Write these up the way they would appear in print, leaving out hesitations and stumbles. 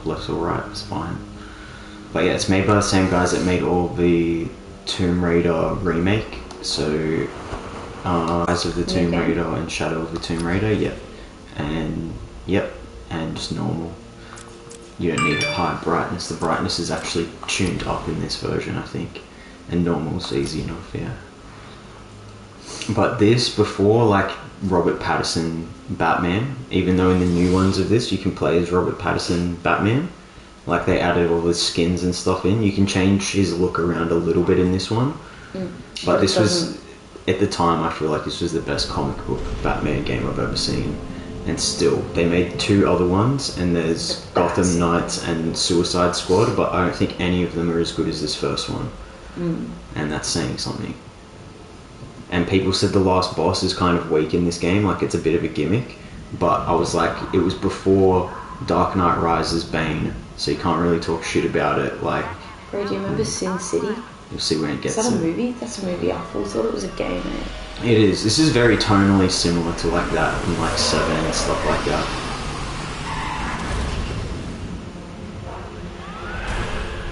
left or right, it's fine. But yeah, it's made by the same guys that made all the Tomb Raider remake. So, Rise of the Tomb Raider and Shadow of the Tomb Raider, and just normal. You don't need high brightness. The brightness is actually tuned up in this version, I think, and normal's easy enough, yeah. But this, before, like, Robert Pattinson Batman, even though in the new ones of this you can play as Robert Pattinson Batman, like they added all the skins and stuff in, you can change his look around a little bit in this one. But this was, at the time, I feel like this was the best comic book Batman game I've ever seen. And still, they made 2 other ones, and there's Gotham Knights and Suicide Squad, but I don't think any of them are as good as this first one. And that's saying something. And people said the last boss is kind of weak in this game, like it's a bit of a gimmick, but I was like, it was before Dark Knight Rises Bane, so you can't really talk shit about it, like... Bro, do you remember Sin City? You'll see when it gets... Is that a movie? That's a movie. I thought it was a game, man. It is. This is very tonally similar to like that, and like 7 and stuff like that.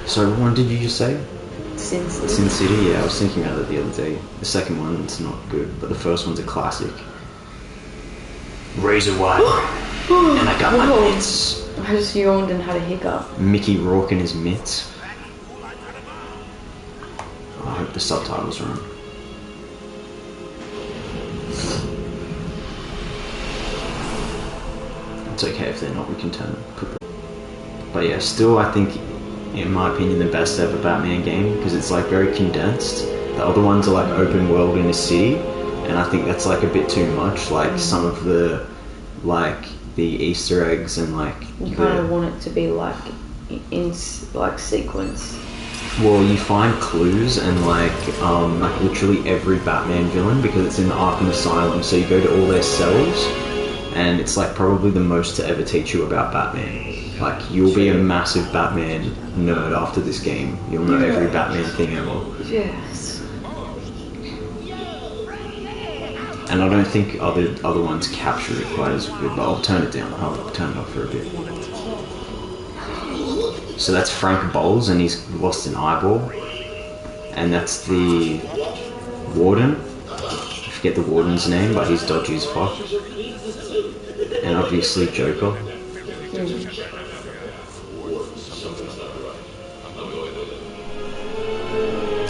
So, what did you just say? Sin City. Sin City, yeah, I was thinking about it the other day. The second one's not good, but the first one's a classic. Razor wire. And I got my mitts. I just yawned and had a hiccup. Mickey Rourke and his mitts. I hope the subtitles are on. It's okay if they're not, we can put them. But yeah, still I think, in my opinion, the best ever Batman game, because it's like very condensed. The other ones are like open world in a city, and I think that's like a bit too much. Like some of the, like the Easter eggs and like you kind of want it to be like in like sequence. Well, you find clues and like literally every Batman villain, because it's in the Arkham Asylum, so you go to all their cells, and it's like probably the most to ever teach you about Batman. Like, you'll be a massive Batman nerd after this game. You'll know every Batman thing ever. Yes. And I don't think other ones capture it quite as good, but I'll turn it down. I'll turn it up for a bit. So that's Frank Bowles, and he's lost an eyeball. And that's the Warden. I forget the Warden's name, but he's dodgy as fuck. And obviously Joker.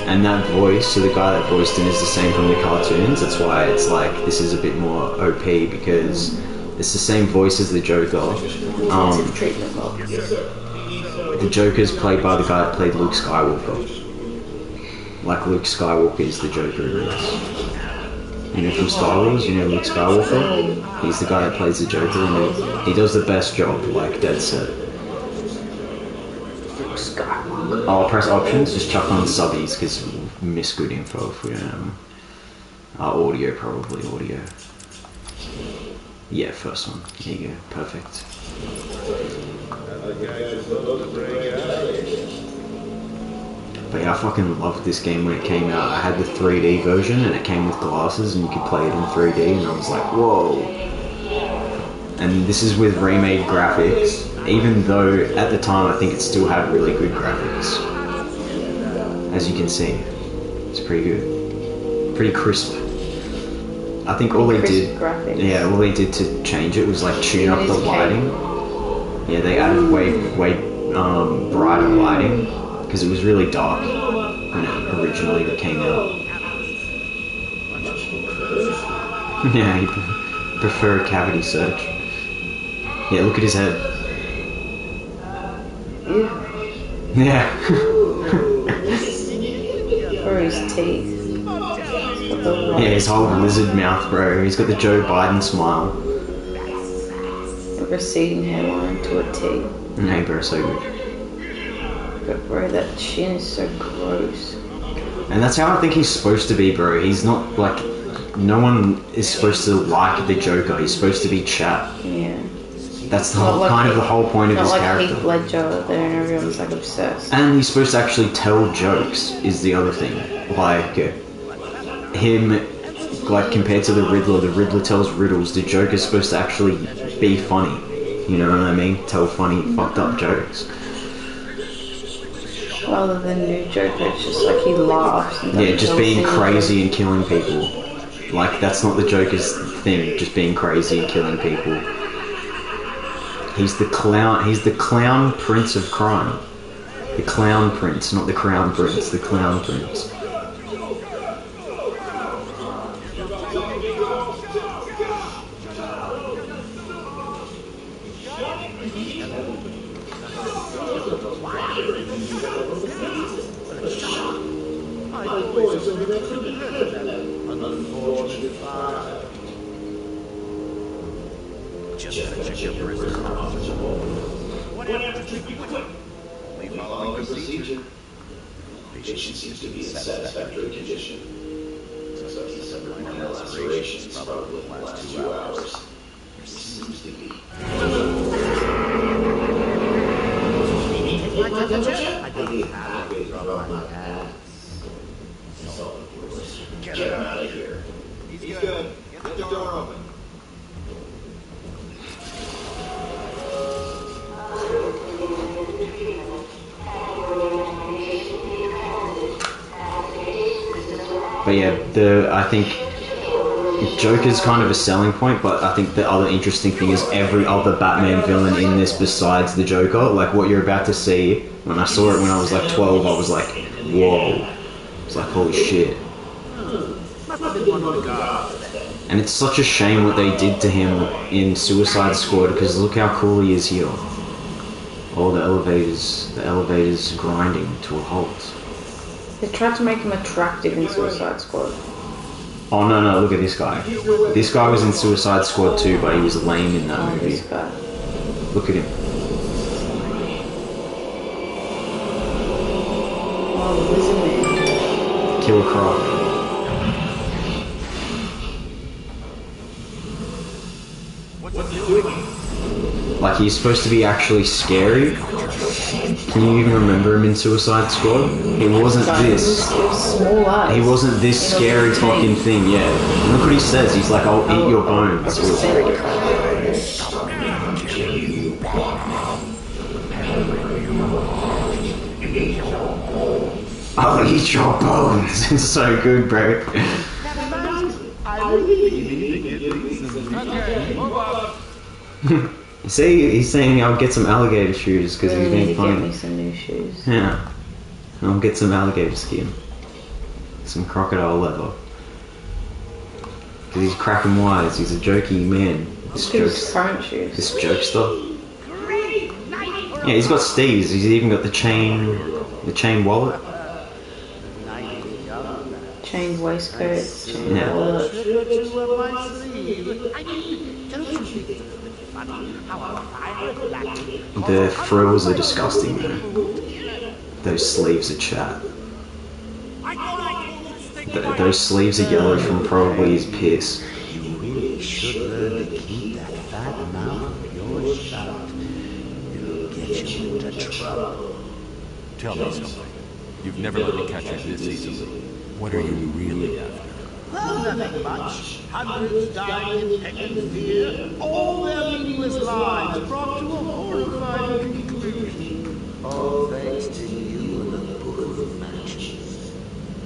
And that voice, so the guy that voiced him is the same from the cartoons. That's why it's like, this is a bit more OP, because it's the same voice as the Joker. The Joker's played by the guy that played Luke Skywalker. Like Luke Skywalker is the Joker in this. You know, from Star Wars, you know Luke Skywalker? He's the guy that plays the Joker, and he does the best job, like dead set. I'll press options, just chuck on subbies, because we miss good info if we don't have them. Audio, probably, audio. Yeah, first one. There you go, perfect. But yeah, I fucking loved this game when it came out. I had the 3D version, and it came with glasses, and you could play it in 3D, and I was like, whoa. And this is with remade graphics, even though at the time I think it still had really good graphics. As you can see, it's pretty good. Pretty crisp. I think all they did, all they did to change it was like tune up the lighting. Yeah, they added way brighter lighting, because it was really dark when it originally came out. Yeah, you prefer a cavity search. Yeah, look at his head. Yeah. Or his teeth. Yeah, his whole lizard mouth, bro. He's got the Joe Biden smile. A receding hairline to a T. Hey, bro, so good. But bro, that chin is so gross. And that's how I think he's supposed to be, bro. He's not like... No one is supposed to like the Joker. He's supposed to be chat. Yeah. That's the whole, kind of the whole point of his character. Not like Heath Ledger, then everyone's like obsessed. And he's supposed to actually tell jokes, is the other thing. Like, him, like compared to the Riddler tells riddles, the Joker's supposed to actually be funny. You know what I mean? Tell funny, fucked up jokes. Rather than new Joker, it's just like he laughs. And Yeah, just being doesn't crazy and killing people. Like, that's not the Joker's thing, just being crazy and killing people. He's the clown prince of crime. The clown prince, not the crown prince, the clown prince. Just check your presence. What happened to you? We following procedure. Patient seems to be in satisfactory condition. So he suffered minor lacerations probably in the last 2 hours. There seems to be. Get him out of here. He's good. Get the door open. But yeah, I think Joker's kind of a selling point, but I think the other interesting thing is every other Batman villain in this besides the Joker, like what you're about to see, when I saw it when I was like 12, I was like, whoa. It's like, holy shit. And it's such a shame what they did to him in Suicide Squad, because look how cool he is here. All the elevators grinding to a halt. They tried to make him attractive in Suicide Squad. Oh no, look at this guy. This guy was in Suicide Squad too, but he was lame in that movie. This guy. Look at him. Oh, Lizard Man. Killer Croc. Like, he's supposed to be actually scary. Can you even remember him in Suicide Squad? He wasn't this. He was small eyes. He wasn't this scary fucking thing, yeah. And look what he says. He's like, I'll eat your bones. I'll eat your bones. It's so good, bro. See, he's saying I'll get some alligator shoes because he's being funny. Get me some new shoes. Yeah. I'll get some alligator skin. Some crocodile leather. Because he's cracking wise. He's a jokey man. This Current shoes. This jokester. Yeah, he's got steez. He's even got the chain wallet. Chain waistcoat, chain Yeah. wallet. The frills are disgusting, though. Those sleeves are chat. Those sleeves are yellow from probably his piss. You really should learn to keep that fat mouth of yours shut. It'll get you into trouble. Tell me something. You've never let me catch you this easily. What are you really after? Nothing much. Hundreds dying in hectic fear. All their meaningless lives brought to a horrifying conclusion. All thanks to you and the Book of Matches.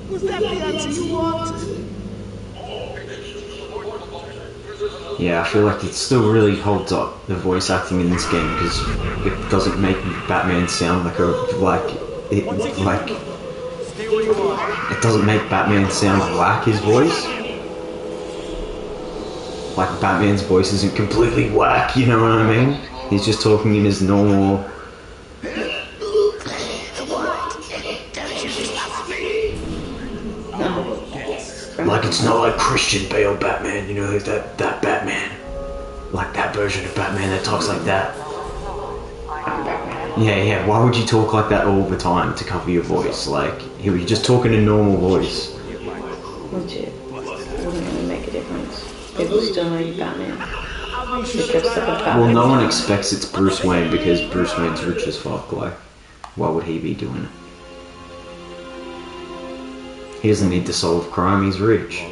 Was that the answer you wanted? Yeah, I feel like it still really holds up, the voice acting in this game, because it doesn't make Batman sound like it doesn't make Batman sound like his voice. Like, Batman's voice isn't completely whack, you know what I mean? He's just talking in his normal... Like, it's not like Christian Bale Batman, you know, that Batman. Like that version of Batman that talks like that. Yeah, why would you talk like that all the time to cover your voice? Like, he was just talking a normal voice. Legit. It wouldn't really make a difference. People still know you're Batman. You're dressed like a Batman. Well, no one expects it's Bruce Wayne because Bruce Wayne's rich as fuck. Like, why would he be doing it? He doesn't need to solve crime, he's rich.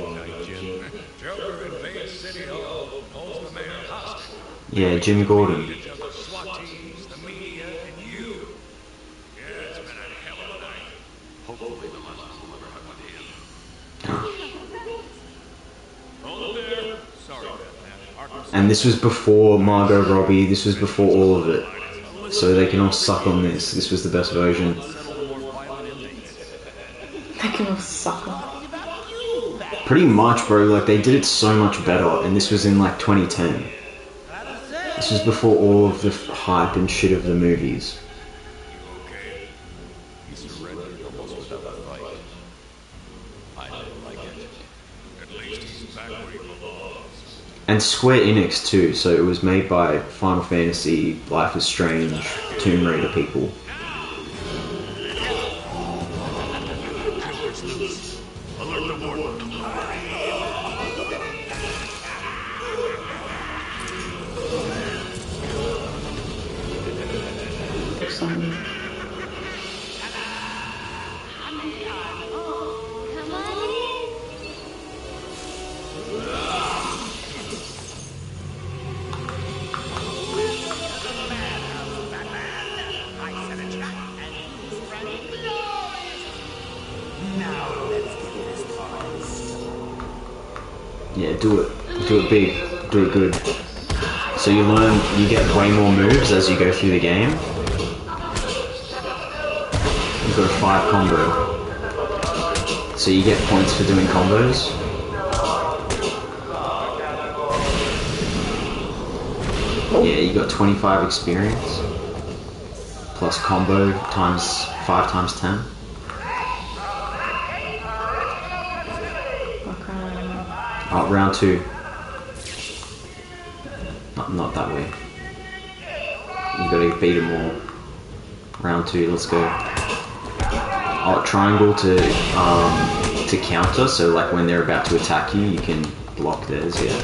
Yeah, Jim Gordon. And this was before Margot Robbie, this was before all of it. So they can all suck on this. This was the best version. They can all suck on. Pretty much, bro. Like, they did it so much better. And this was in, like, 2010. This was before all of the hype and shit of the movies. He surrendered almost without a fight. I don't like it. At least he's back where he belongs. And Square Enix, too. So it was made by Final Fantasy, Life is Strange, Tomb Raider people. Alert the warlord. Exciting. Come on in. Yeah, do it. Do it big. Do it good. So you learn, you get way more moves as you go through the game. You've got a 5 combo. So you get points for doing combos. Yeah, you got 25 experience. Plus combo times 5 times 10. Oh, round 2. Not that way. You gotta beat them all. Round 2, let's go. Oh, triangle to counter, so like when they're about to attack you, you can block theirs, yeah.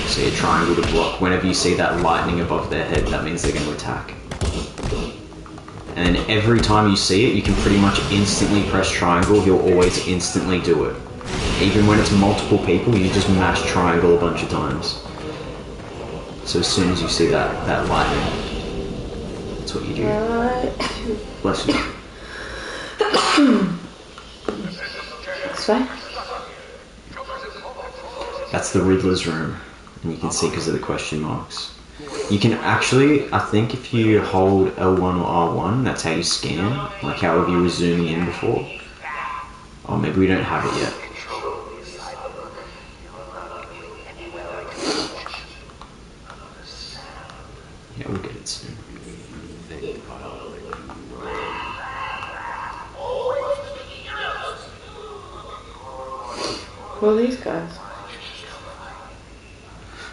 So you triangle to block. Whenever you see that lightning above their head, that means they're gonna attack. And then every time you see it, you can pretty much instantly press triangle. He'll always instantly do it. Even when it's multiple people, you just mash triangle a bunch of times. So as soon as you see that lightning, that's what you do. Bless you. This way? That's the Riddler's room. And you can see because of the question marks. You can actually, I think if you hold L1 or R1, that's how you scan, like how you were zooming in before. Oh, maybe we don't have it yet. Yeah, we'll get it soon. Who are these guys?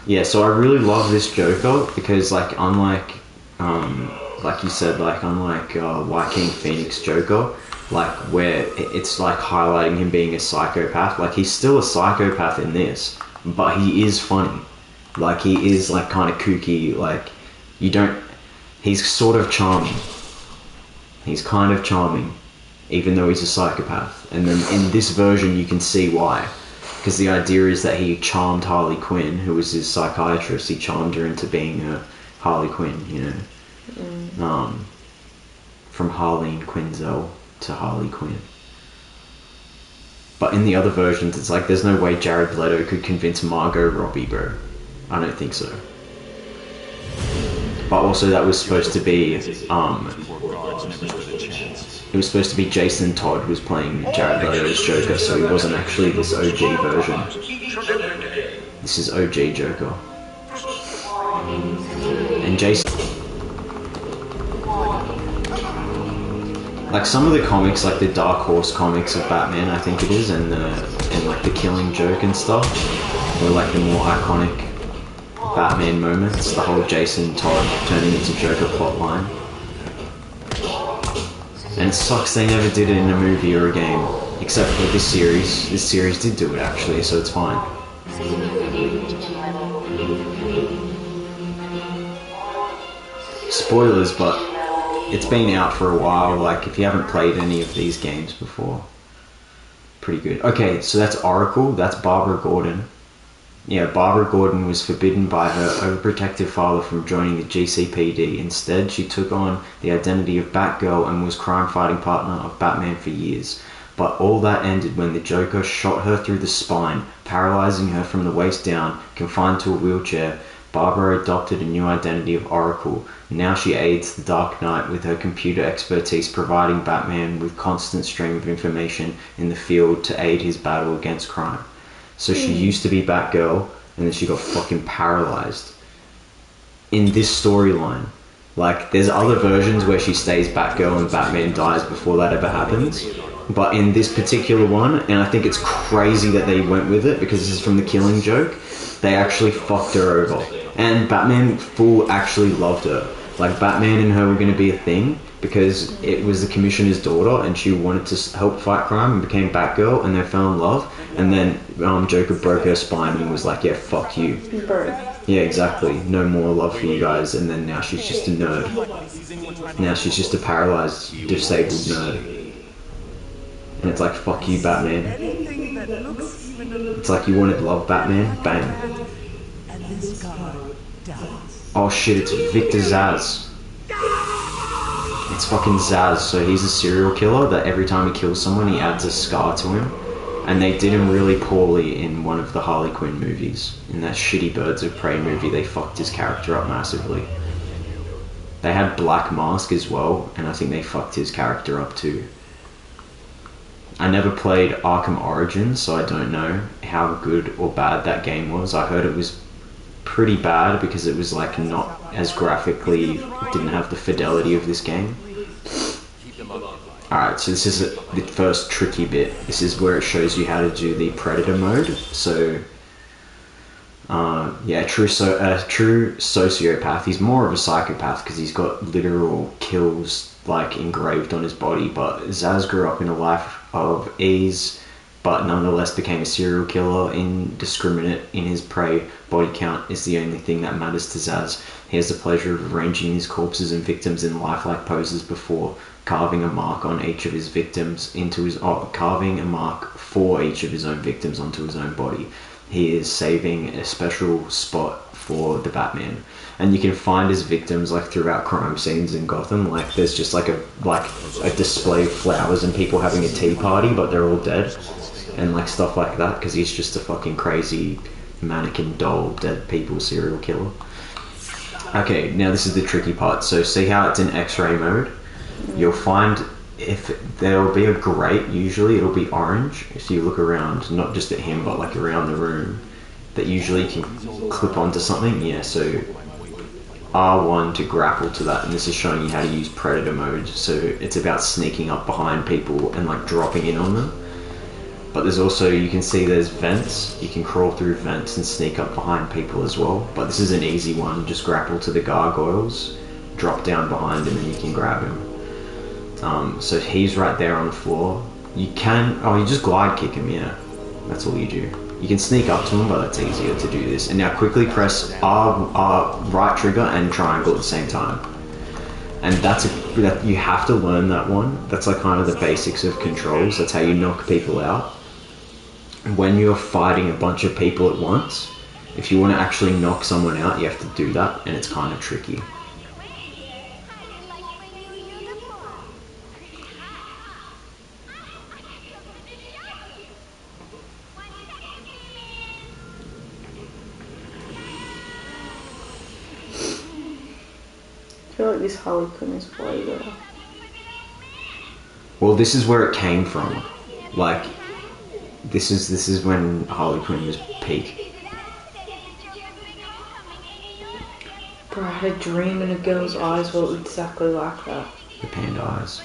Yeah, so I really love this Joker because, like, unlike you said, like, unlike Joaquin Phoenix Joker, like, where it's, like, highlighting him being a psychopath, like, he's still a psychopath in this, but he is funny. Like, he is, like, kind of kooky, like, he's sort of charming. He's kind of charming, even though he's a psychopath. And then in this version, you can see why. Because the idea is that he charmed Harley Quinn, who was his psychiatrist. He charmed her into being a Harley Quinn, you know. From Harleen Quinzel to Harley Quinn. But in the other versions, it's like there's no way Jared Leto could convince Margot Robbie, bro. I don't think so. But also that was supposed to be, it was supposed to be Jason Todd who was playing Jared Leto's Joker, so he wasn't actually this OG version. This is OG Joker. And Jason... Like some of the comics, like the Dark Horse comics of Batman, I think it is, and like the Killing Joke and stuff, were like the more iconic Batman moments, the whole Jason Todd turning into Joker plotline. And it sucks they never did it in a movie or a game, except for this series. This series did do it actually, so it's fine. Spoilers, but it's been out for a while, like if you haven't played any of these games before. Pretty good. Okay, so that's Oracle, that's Barbara Gordon. Yeah, Barbara Gordon was forbidden by her overprotective father from joining the GCPD. Instead, she took on the identity of Batgirl and was crime-fighting partner of Batman for years. But all that ended when the Joker shot her through the spine, paralyzing her from the waist down. Confined to a wheelchair, Barbara adopted a new identity of Oracle. Now she aids the Dark Knight with her computer expertise, providing Batman with constant stream of information in the field to aid his battle against crime. So she used to be Batgirl, and then she got fucking paralyzed. In this storyline, like, there's other versions where she stays Batgirl and Batman dies before that ever happens. But in this particular one, and I think it's crazy that they went with it because this is from The Killing Joke, they actually fucked her over. And Batman full actually loved her. Like, Batman and her were going to be a thing because it was the commissioner's daughter and she wanted to help fight crime and became Batgirl, and they fell in love. And then Joker broke her spine and was like, yeah, fuck you. Yeah, exactly. No more love for you guys. And then now she's just a nerd. Now she's just a paralyzed, disabled nerd. And it's like, fuck you, Batman. It's like you wanted love, Batman. Bang. Oh shit, it's Victor Zsasz. It's fucking Zsasz. So he's a serial killer that every time he kills someone, he adds a scar to him. And they did him really poorly in one of the Harley Quinn movies. In that shitty Birds of Prey movie, they fucked his character up massively. They had Black Mask as well, and I think they fucked his character up too. I never played Arkham Origins, so I don't know how good or bad that game was. I heard it was pretty bad because it was like not as graphically, didn't have the fidelity of this game. Alright, so this is the first tricky bit. This is where it shows you how to do the Predator mode. So, yeah, true sociopath. He's more of a psychopath because he's got literal kills like engraved on his body. But Zsasz grew up in a life of ease, but nonetheless became a serial killer. Indiscriminate in his prey. Body count is the only thing that matters to Zsasz. He has the pleasure of arranging his corpses and victims in lifelike poses before carving a mark on each of his victims carving a mark for each of his own victims onto his own body. He is saving a special spot for the Batman, and you can find his victims like throughout crime scenes in Gotham. Like there's just like a display of flowers and people having a tea party, but they're all dead, and like stuff like that because he's just a fucking crazy mannequin doll dead people serial killer. Okay, now this is the tricky part. So see how it's in X-ray mode? You'll find if there'll be a grate, usually it'll be orange. If you look around, not just at him, but like around the room, that usually can clip onto something. Yeah, so R1 to grapple to that, and this is showing you how to use Predator mode. So it's about sneaking up behind people and like dropping in on them. But there's also, you can see there's vents. You can crawl through vents and sneak up behind people as well. But this is an easy one. Just grapple to the gargoyles, drop down behind him, and you can grab him. So he's right there on the floor. You just glide kick him, yeah. That's all you do. You can sneak up to him, but that's easier to do this. And now quickly press R right trigger and triangle at the same time. And you have to learn that one. That's like kind of the basics of controls. That's how you knock people out. When you're fighting a bunch of people at once, if you want to actually knock someone out, you have to do that, and it's kind of tricky. I feel like this Harley Quinn is way better. Well, this is where it came from. Like, this is when Harley Quinn was peak. Bro, I had a dream and a girl's eyes were exactly like that. The panda eyes.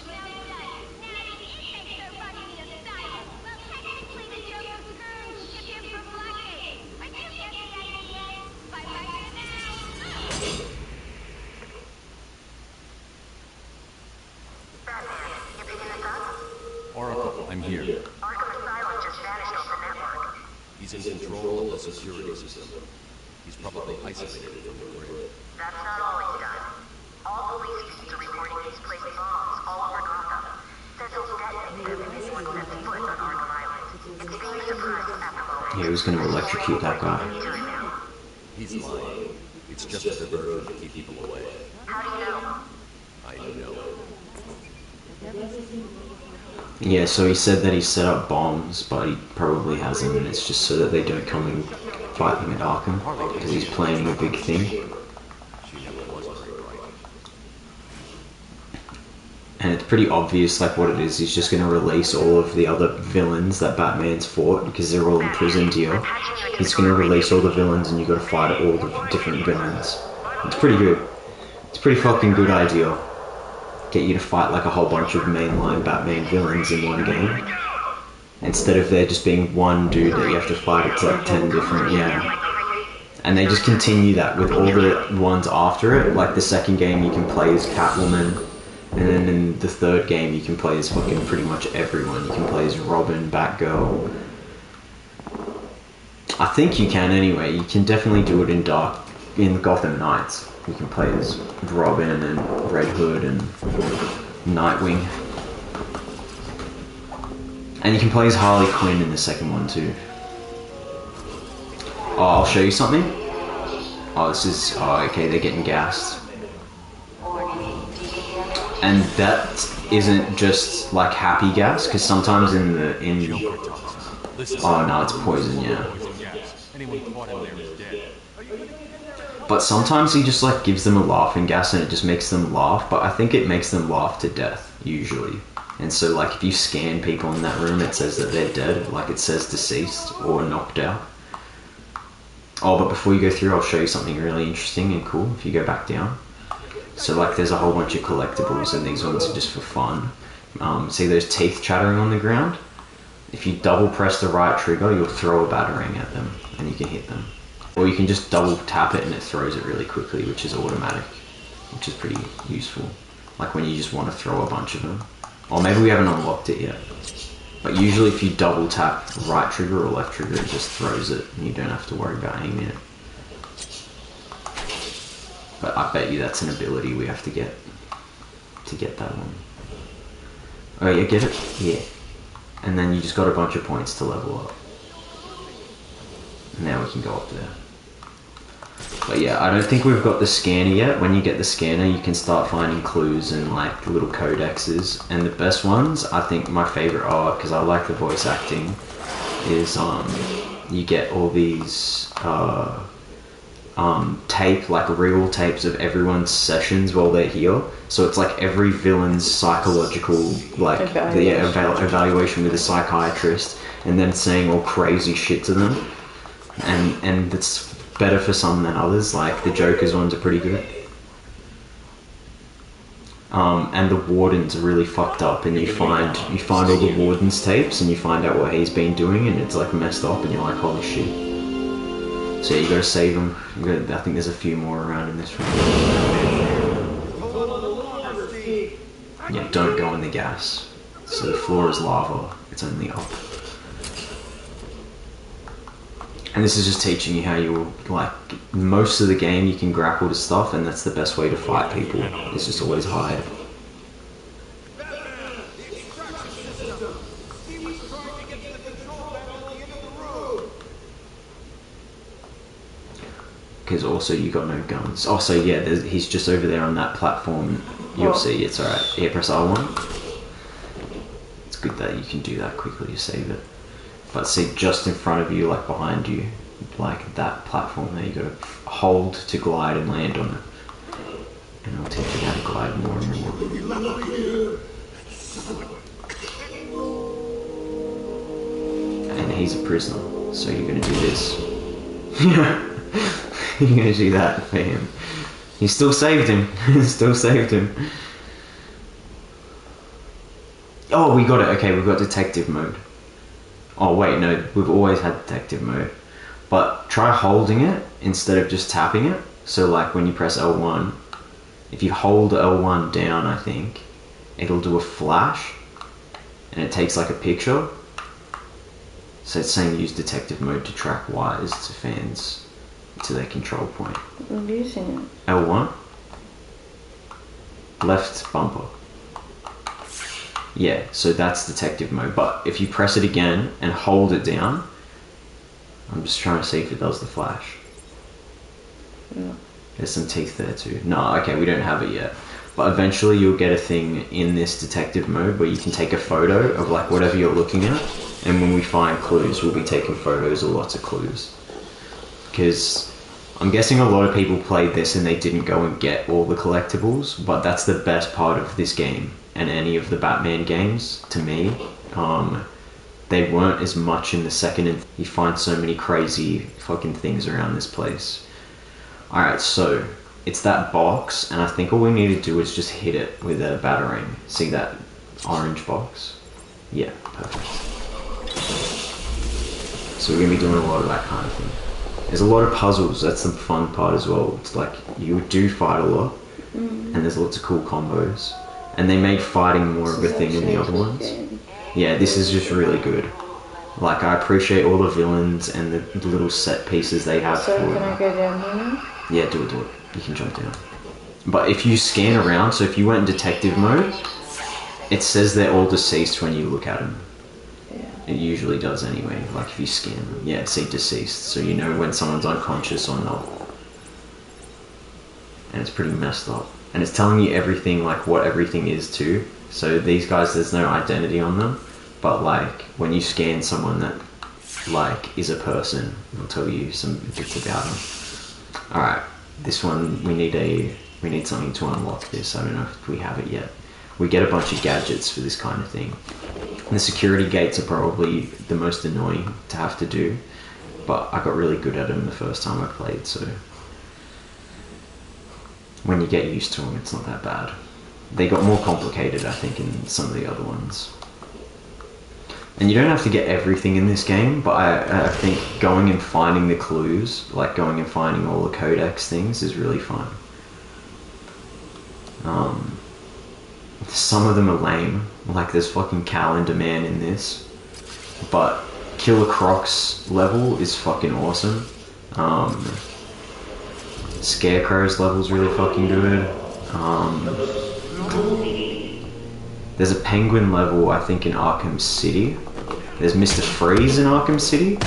Oracle, I'm here. Arkham Asylum just vanished off the network. He's in control of the security system. He's probably isolated from the grid. That's not all he's done. All police feeds are reporting he's placed bombs all over Gotham. Says he'll detonate them if anyone sets foot on Arkham Island. It's being surprised at the moment. Yeah, he was going to electrocute that guy. He's lying. It's just a diversion to keep people away. How do you know? I know. Yeah, so he said that he set up bombs, but he probably hasn't, and it's just so that they don't come and fight him at Arkham, because he's planning a big thing. And it's pretty obvious, like, what it is. He's just going to release all of the other villains that Batman's fought, because they're all imprisoned here. He's going to release all the villains, and you got to fight all the different villains. It's pretty good. It's a pretty fucking good idea. Get you to fight like a whole bunch of mainline Batman villains in one game. Instead of there just being one dude that you have to fight, it's like 10 different, yeah. And they just continue that with all the ones after it. Like the second game you can play as Catwoman, and then in the third game you can play as fucking pretty much everyone. You can play as Robin, Batgirl. I think you can anyway. You can definitely do it in Gotham Knights. You can play as Robin and Red Hood and Nightwing. And you can play as Harley Quinn in the second one too. Oh, I'll show you something. Oh, this is... Oh, okay, they're getting gassed. And that isn't just like happy gas, because sometimes in... Oh no, it's poison, yeah. But sometimes he just like gives them a laughing gas and it just makes them laugh, but I think it makes them laugh to death, usually. And so like if you scan people in that room, it says that they're dead, like it says deceased or knocked out. Oh, but before you go through, I'll show you something really interesting and cool if you go back down. So like there's a whole bunch of collectibles and these ones are just for fun. See those teeth chattering on the ground? If you double press the right trigger, you'll throw a batarang at them and you can hit them. Or you can just double tap it and it throws it really quickly, which is automatic, which is pretty useful. Like when you just want to throw a bunch of them. Or maybe we haven't unlocked it yet. But usually if you double tap right trigger or left trigger, it just throws it and you don't have to worry about aiming it. But I bet you that's an ability we have to get that one. Oh yeah, get it? Yeah. And then you just got a bunch of points to level up. And now we can go up there. But yeah, I don't think we've got the scanner yet. When you get the scanner, you can start finding clues and like little codexes. And the best ones, I think my favorite are, because I like the voice acting, is you get all these tape, like real tapes of everyone's sessions while they're here. So it's like every villain's psychological like evaluation with a psychiatrist, and then saying all crazy shit to them. And it's better for some than others. Like the Joker's ones are pretty good. And the Warden's are really fucked up, and you find all the Warden's tapes and you find out what he's been doing, and it's like messed up, and you're like, holy shit. So yeah, you gotta save them. I think there's a few more around in this room. Yeah, don't go in the gas. So the floor is lava. It's only up. And this is just teaching you how you, like, most of the game you can grapple to stuff, and that's the best way to fight people. It's just always hide. Because also you got no guns. Oh, so yeah, he's just over there on that platform. You'll see, it's alright. Yeah, press R1. It's good that you can do that quickly to save it. But see, just in front of you, like behind you, like that platform there, you gotta hold to glide and land on it. And I'll teach you how to glide more and more. And he's a prisoner, so you're gonna do this. You're gonna do that for him. You still saved him. Still saved him. Oh, we got it. Okay, we've got detective mode. Oh wait, no, we've always had detective mode. But try holding it instead of just tapping it. So like when you press L1, if you hold L1 down, I think, it'll do a flash. And it takes like a picture. So it's saying use detective mode to track wires to fans to their control point. I'm using it. L1. Left bumper. Yeah, so that's detective mode. But if you press it again and hold it down, I'm just trying to see if it does the flash. No. There's some teeth there too. No, okay, we don't have it yet. But eventually you'll get a thing in this detective mode where you can take a photo of like whatever you're looking at, and when we find clues, we'll be taking photos of lots of clues. Because I'm guessing a lot of people played this and they didn't go and get all the collectibles, but that's the best part of this game and any of the Batman games to me. They weren't as much in the second, and you find so many crazy fucking things around this place. Alright, so it's that box, and I think all we need to do is just hit it with a batarang. See that orange box? Yeah, perfect. So we're going to be doing a lot of that kind of thing. There's a lot of puzzles, that's the fun part as well. It's like, you do fight a lot, and there's lots of cool combos. And they made fighting more of a thing in the other ones. Yeah, this is just really good. Like, I appreciate all the villains and the little set pieces they have. So can I go down here? Yeah, do it. You can jump down. But if you scan around, so if you went in detective mode, it says they're all deceased when you look at them. Yeah. It usually does anyway, like if you scan them. Yeah, see deceased, so you know when someone's unconscious or not. And it's pretty messed up. And it's telling you everything, like what everything is too. So these guys, there's no identity on them. But like, when you scan someone that like is a person, it'll tell you some bits about them. Alright, this one, we need something to unlock this. I don't know if we have it yet. We get a bunch of gadgets for this kind of thing. The security gates are probably the most annoying to have to do, but I got really good at them the first time I played, so when you get used to them, it's not that bad. They got more complicated, I think, in some of the other ones. And you don't have to get everything in this game, but I think going and finding the clues, like going and finding all the codex things, is really fun. Some of them are lame, like there's fucking Calendar Man in this, but Killer Croc's level is fucking awesome. Scarecrow's level's really fucking good. There's a Penguin level, I think, in Arkham City. There's Mr. Freeze in Arkham City.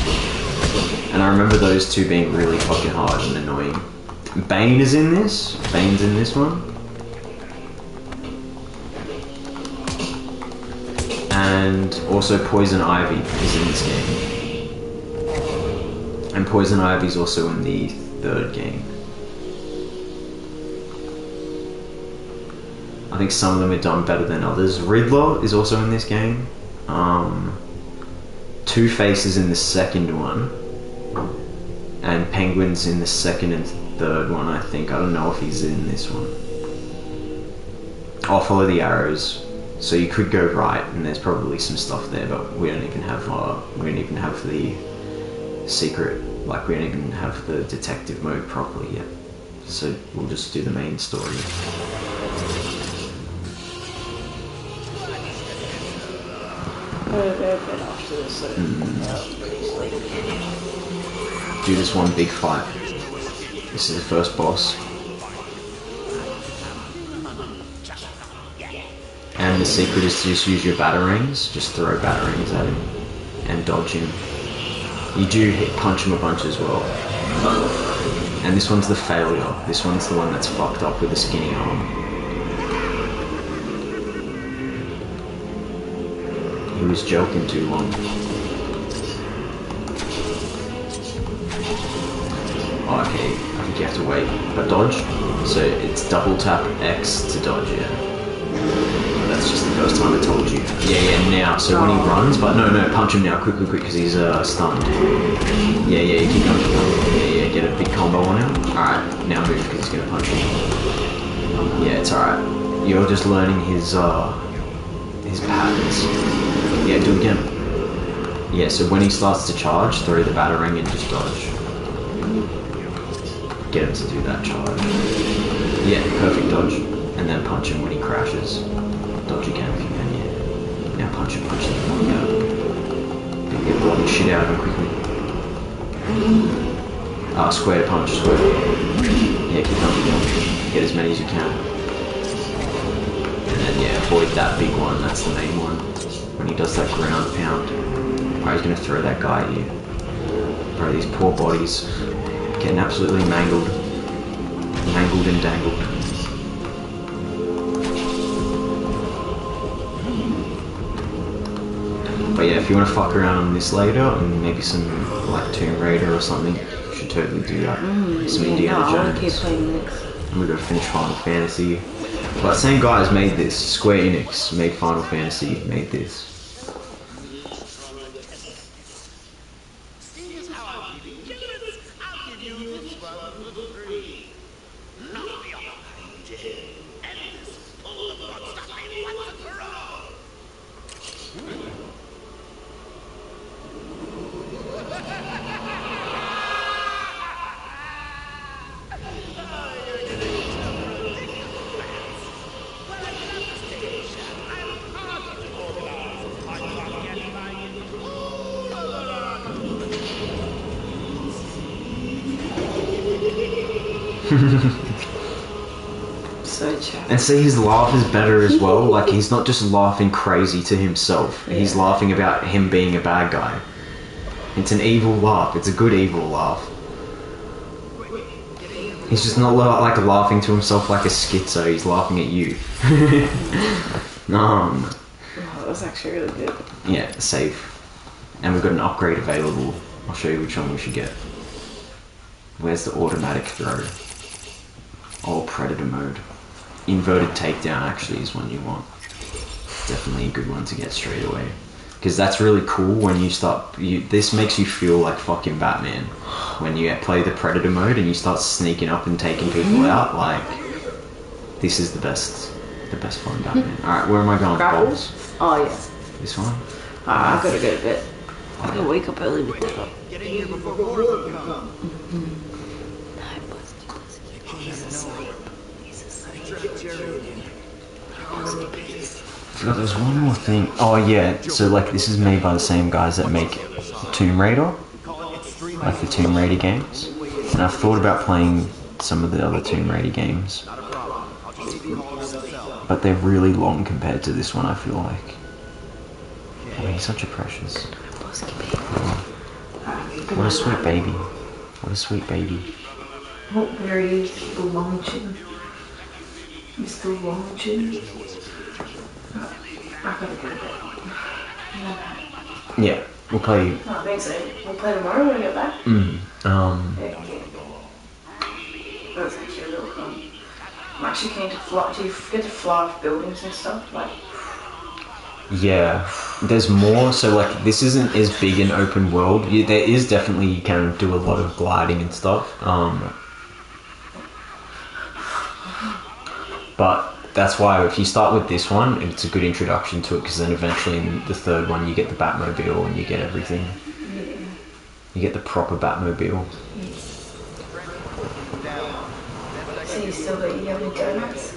And I remember those two being really fucking hard and annoying. Bane is in this. Bane's in this one. And also Poison Ivy is in this game. And Poison Ivy's also in the third game. I think some of them are done better than others. Riddler is also in this game. Two-Face is in the second one. And Penguin's in the second and third one, I think. I don't know if he's in this one. I'll follow the arrows. So you could go right, and there's probably some stuff there, but we don't even have the secret, like we don't even have the detective mode properly yet. So we'll just do the main story. Do this one big fight. This is the first boss. And the secret is to just use your batarangs, just throw batarangs at him and dodge him. You do punch him a bunch as well. And this one's the failure. This one's the one that's fucked up with the skinny arm. He was joking too long. Oh, okay, I think you have to wait. But dodge? So it's double tap X to dodge, yeah. That's just the first time I told you. Yeah, now. So when he runs, but no, punch him now, quick, because he's stunned. Yeah, you keep going. Yeah, get a big combo on him. Alright, now move, because he's gonna punch you. Yeah, it's alright. You're just learning his patterns. Yeah, do it again. Yeah, so when he starts to charge, throw the batarang and just dodge. Get him to do that charge. Yeah, perfect dodge. And then punch him when he crashes. Dodge again if you can, yeah. Now punch him, knock him out. Get the bloody shit out of him quickly. Square punch, square. Yeah, keep punching. Get as many as you can. And then, yeah, avoid that big one, that's the main one. When he does that ground pound. Alright, he's gonna throw that guy at you. Bro, these poor bodies. Getting absolutely mangled. Mangled and dangled. But yeah, if you want to fuck around on this later and maybe some like Tomb Raider or something, you should totally do that. Some Indiana I want to keep Jones. playing this. And we gotta finish Final Fantasy. But same guys made this. Square Enix made Final Fantasy, made this. Seeing as how I'm feeling generous, I'll give you this one for free. Now the other dead. And this pull the monster in once and for all. So chat. And see, his laugh is better as well. Like, he's not just laughing crazy to himself. He's laughing about him being a bad guy. It's an evil laugh. It's a good evil laugh. He's just not like laughing to himself like a schizo. He's laughing at you. Oh, that was actually really good. Yeah, safe. And we've got an upgrade available. I'll show you which one we should get. Where's the automatic throw? Oh, Predator mode. Inverted takedown actually is one you want. Definitely a good one to get straight away. Because that's really cool when you start... this makes you feel like fucking Batman. When you play the Predator mode and you start sneaking up and taking people out, like... This is the best fun Batman. Alright, where am I going? Grapples? Oh, yeah. This one? I've got to go to bed. I gotta wake up early with that. Get in here before more of them come. I forgot there's one more thing. Oh yeah, so like this is made by the same guys that make Tomb Raider. Like the Tomb Raider games. And I've thought about playing some of the other Tomb Raider games. But they're really long compared to this one, I feel like. I mean, he's such a precious. What a sweet baby. What a sweet baby. Oh, there he is, the long chin. Mr. Long Chin. I gotta go to bed. Yeah, we'll play. No, I think so. We'll play tomorrow when I get back. Yeah. That was actually really fun. I'm actually keen to fly. Do you get to fly off buildings and stuff? Like. Yeah, there's more. So like, this isn't as big an open world. There is definitely, you can do a lot of gliding and stuff. But that's why if you start with this one, it's a good introduction to it, because then eventually in the third one you get the Batmobile and you get everything. You get the proper Batmobile. So you still got your yummy donuts?